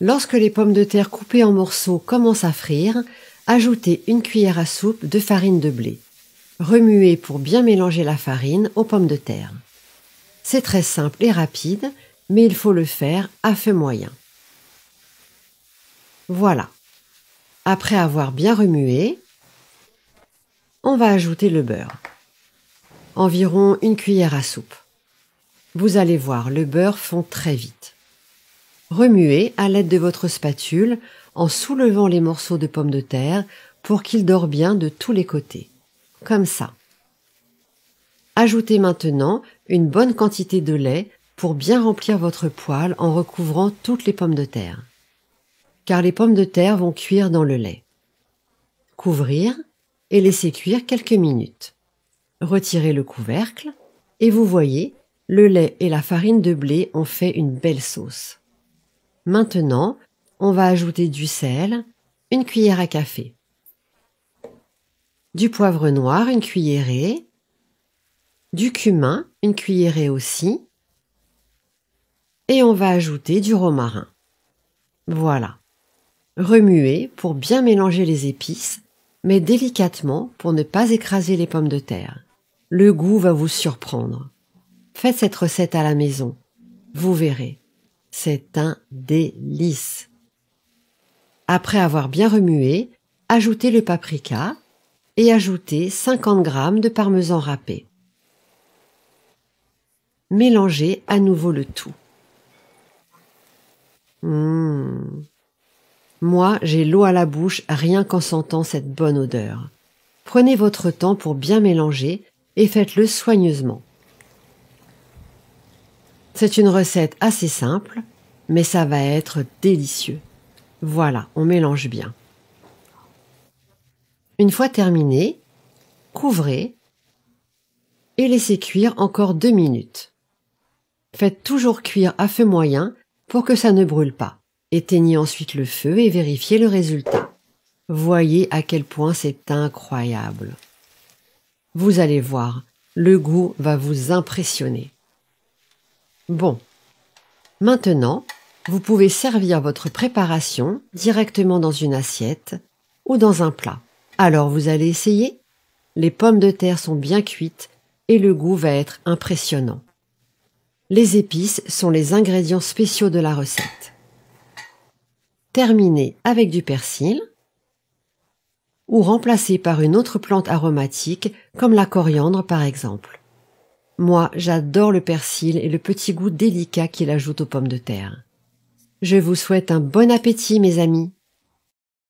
Lorsque les pommes de terre coupées en morceaux commencent à frire, ajoutez une cuillère à soupe de farine de blé. Remuez pour bien mélanger la farine aux pommes de terre. C'est très simple et rapide, mais il faut le faire à feu moyen. Voilà. Après avoir bien remué, on va ajouter le beurre. Environ une cuillère à soupe. Vous allez voir, le beurre fond très vite. Remuez à l'aide de votre spatule en soulevant les morceaux de pommes de terre pour qu'ils dorent bien de tous les côtés. Comme ça. Ajoutez maintenant une bonne quantité de lait pour bien remplir votre poêle en recouvrant toutes les pommes de terre. Car les pommes de terre vont cuire dans le lait. Couvrir et laisser cuire quelques minutes. Retirez le couvercle et vous voyez, le lait et la farine de blé ont fait une belle sauce. Maintenant, on va ajouter du sel, une cuillère à café. Du poivre noir, une cuillerée. Du cumin, une cuillerée aussi. Et on va ajouter du romarin. Voilà. Remuez pour bien mélanger les épices, mais délicatement pour ne pas écraser les pommes de terre. Le goût va vous surprendre. Faites cette recette à la maison. Vous verrez. C'est un délice. Après avoir bien remué, ajoutez le paprika et ajoutez 50 g de parmesan râpé. Mélangez à nouveau le tout. Moi, j'ai l'eau à la bouche rien qu'en sentant cette bonne odeur. Prenez votre temps pour bien mélanger et faites-le soigneusement. C'est une recette assez simple, mais ça va être délicieux. Voilà, on mélange bien. Une fois terminé, couvrez et laissez cuire encore 2 minutes. Faites toujours cuire à feu moyen pour que ça ne brûle pas. Éteignez ensuite le feu et vérifiez le résultat. Voyez à quel point c'est incroyable. Vous allez voir, le goût va vous impressionner. Bon, maintenant, vous pouvez servir votre préparation directement dans une assiette ou dans un plat. Alors vous allez essayer? Les pommes de terre sont bien cuites et le goût va être impressionnant. Les épices sont les ingrédients spéciaux de la recette. Terminez avec du persil ou remplacez par une autre plante aromatique comme la coriandre par exemple. Moi, j'adore le persil et le petit goût délicat qu'il ajoute aux pommes de terre. Je vous souhaite un bon appétit mes amis.